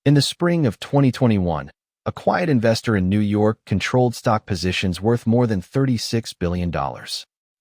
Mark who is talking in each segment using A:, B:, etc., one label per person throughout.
A: In the spring of 2021, a quiet investor in New York controlled stock positions worth more than $36 billion.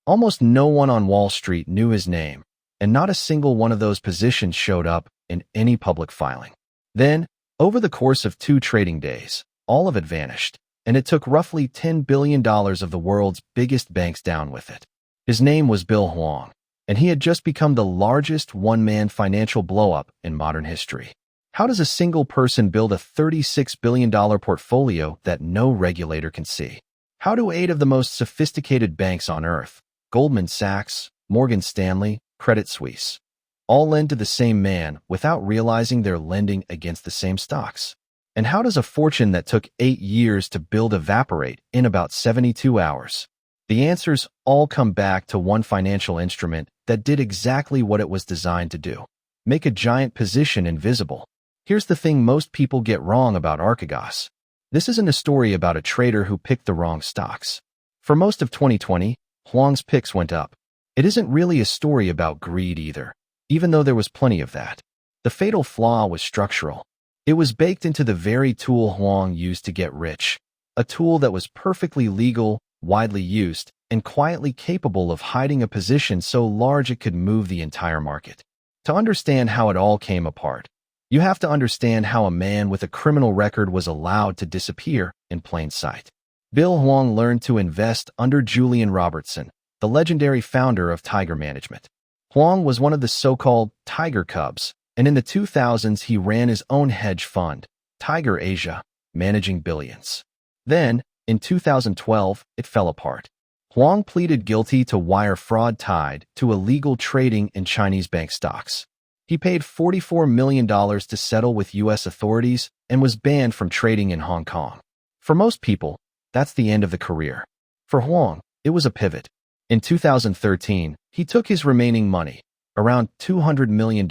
A: Almost no one on Wall Street knew his name, and not a single one of those positions showed up in any public filing. Then, over the course of 2 trading days, all of it vanished, and it took roughly $10 billion of the world's biggest banks down with it. His name was Bill Hwang, and he had just become the largest one-man financial blow-up in modern history. How does a single person build a $36 billion portfolio that no regulator can see? How do 8 of the most sophisticated banks on earth, Goldman Sachs, Morgan Stanley, Credit Suisse, all lend to the same man without realizing they're lending against the same stocks? And how does a fortune that took 8 years to build evaporate in about 72 hours? The answers all come back to one financial instrument that did exactly what it was designed to do: make a giant position invisible. Here's the thing most people get wrong about Archegos. This isn't a story about a trader who picked the wrong stocks. For most of 2020, Hwang's picks went up. It isn't really a story about greed either, even though there was plenty of that. The fatal flaw was structural. It was baked into the very tool Hwang used to get rich, a tool that was perfectly legal, widely used, and quietly capable of hiding a position so large it could move the entire market. To understand how it all came apart, you have to understand how a man with a criminal record was allowed to disappear in plain sight. Bill Hwang learned to invest under Julian Robertson, the legendary founder of Tiger Management. Hwang was one of the so-called Tiger Cubs, and in the 2000s he ran his own hedge fund, Tiger Asia, managing billions. Then, in 2012, it fell apart. Hwang pleaded guilty to wire fraud tied to illegal trading in Chinese bank stocks. He paid $44 million to settle with U.S. authorities and was banned from trading in Hong Kong. For most people, that's the end of the career. For Hwang, it was a pivot. In 2013, he took his remaining money, around $200 million,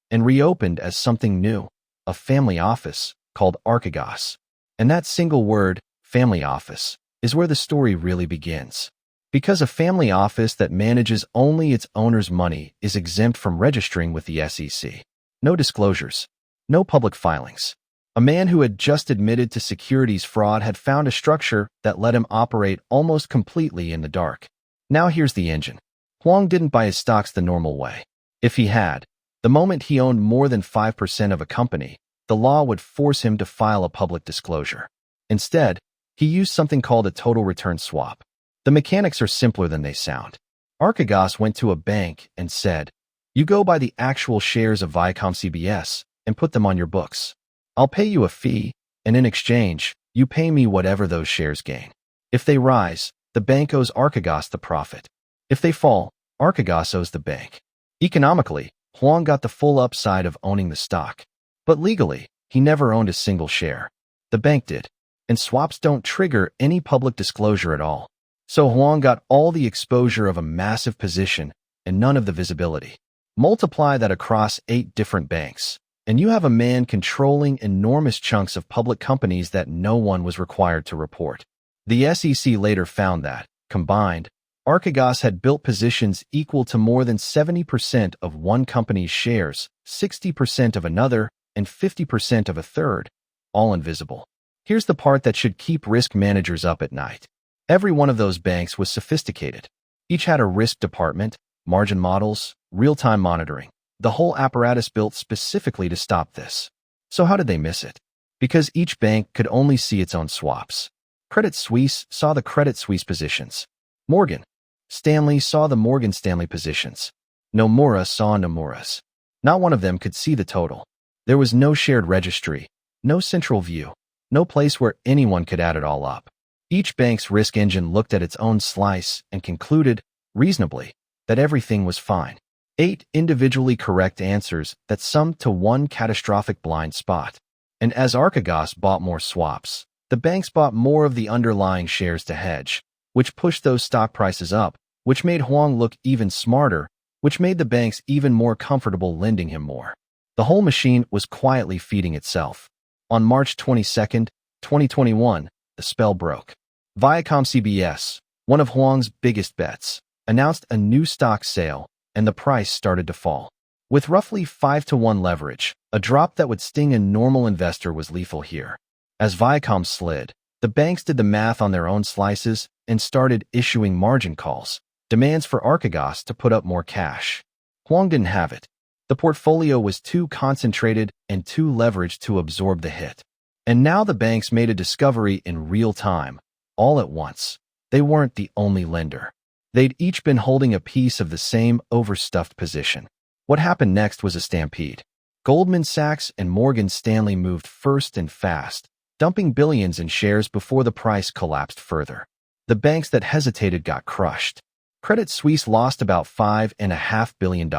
A: and reopened as something new, a family office called Archegos. And that single word, family office, is where the story really begins. Because a family office that manages only its owner's money is exempt from registering with the SEC. No disclosures. No public filings. A man who had just admitted to securities fraud had found a structure that let him operate almost completely in the dark. Now here's the engine. Hwang didn't buy his stocks the normal way. If he had, the moment he owned more than 5% of a company, the law would force him to file a public disclosure. Instead, he used something called a total return swap. The mechanics are simpler than they sound. Archegos went to a bank and said, "You go buy the actual shares of Viacom CBS and put them on your books. I'll pay you a fee, and in exchange, you pay me whatever those shares gain. If they rise, the bank owes Archegos the profit. If they fall, Archegos owes the bank." Economically, Hwang got the full upside of owning the stock. But legally, he never owned a single share. The bank did. And swaps don't trigger any public disclosure at all. So Hwang got all the exposure of a massive position and none of the visibility. Multiply that across 8 different banks, and you have a man controlling enormous chunks of public companies that no one was required to report. The SEC later found that, combined, Archegos had built positions equal to more than 70% of one company's shares, 60% of another, and 50% of a third, all invisible. Here's the part that should keep risk managers up at night. Every one of those banks was sophisticated. Each had a risk department, margin models, real-time monitoring, the whole apparatus built specifically to stop this. So how did they miss it? Because each bank could only see its own swaps. Credit Suisse saw the Credit Suisse positions. Morgan Stanley saw the Morgan Stanley positions. Nomura saw Nomura's. Not one of them could see the total. There was no shared registry, no central view, no place where anyone could add it all up. Each bank's risk engine looked at its own slice and concluded, reasonably, that everything was fine. 8 individually correct answers that summed to one catastrophic blind spot. And as Archegos bought more swaps, the banks bought more of the underlying shares to hedge, which pushed those stock prices up, which made Hwang look even smarter, which made the banks even more comfortable lending him more. The whole machine was quietly feeding itself. On March 22, 2021, the spell broke. Viacom CBS, one of Hwang's biggest bets, announced a new stock sale, and the price started to fall. With roughly 5-to-1 leverage, a drop that would sting a normal investor was lethal here. As Viacom slid, the banks did the math on their own slices and started issuing margin calls, demands for Archegos to put up more cash. Huang didn't have it. The portfolio was too concentrated and too leveraged to absorb the hit. And now the banks made a discovery in real time, all at once. They weren't the only lender. They'd each been holding a piece of the same overstuffed position. What happened next was a stampede. Goldman Sachs and Morgan Stanley moved first and fast, dumping billions in shares before the price collapsed further. The banks that hesitated got crushed. Credit Suisse lost about $5.5 billion.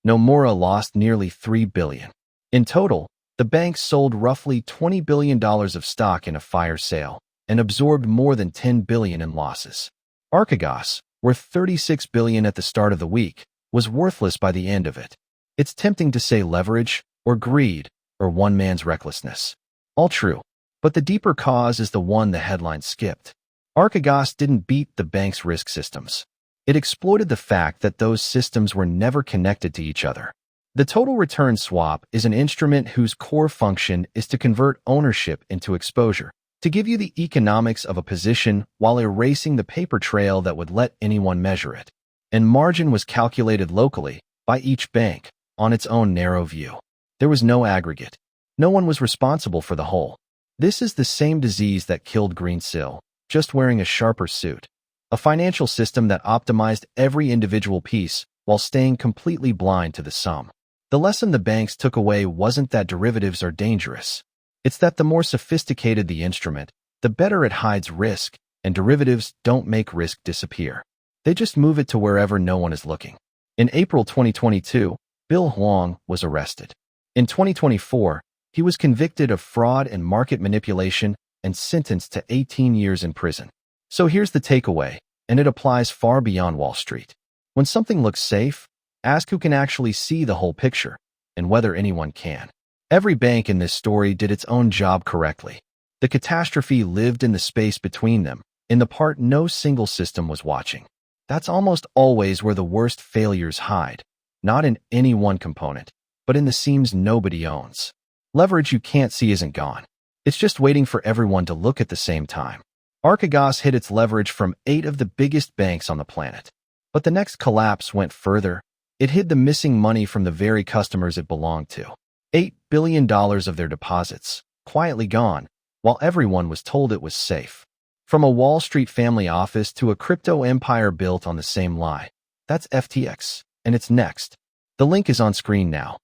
A: Nomura lost nearly $3 billion. In total, the banks sold roughly $20 billion of stock in a fire sale and absorbed more than $10 billion in losses. Archegos, worth $36 billion at the start of the week, was worthless by the end of it. It's tempting to say leverage, or greed, or one man's recklessness. All true, but the deeper cause is the one the headline skipped. Archegos didn't beat the bank's risk systems. It exploited the fact that those systems were never connected to each other. The total return swap is an instrument whose core function is to convert ownership into exposure, to give you the economics of a position while erasing the paper trail that would let anyone measure it. And margin was calculated locally, by each bank, on its own narrow view. There was no aggregate. No one was responsible for the whole. This is the same disease that killed Greensill, just wearing a sharper suit. A financial system that optimized every individual piece while staying completely blind to the sum. The lesson the banks took away wasn't that derivatives are dangerous. It's that the more sophisticated the instrument, the better it hides risk, and derivatives don't make risk disappear. They just move it to wherever no one is looking. In April 2022, Bill Huang was arrested. In 2024, he was convicted of fraud and market manipulation and sentenced to 18 years in prison. So here's the takeaway, and it applies far beyond Wall Street. When something looks safe, ask who can actually see the whole picture, and whether anyone can. Every bank in this story did its own job correctly. The catastrophe lived in the space between them, in the part no single system was watching. That's almost always where the worst failures hide, not in any one component, but in the seams nobody owns. Leverage you can't see isn't gone. It's just waiting for everyone to look at the same time. Archegos hid its leverage from 8 of the biggest banks on the planet. But the next collapse went further. It hid the missing money from the very customers it belonged to. $8 billion of their deposits, quietly gone, while everyone was told it was safe. From a Wall Street family office to a crypto empire built on the same lie. That's FTX, and it's next. The link is on screen now.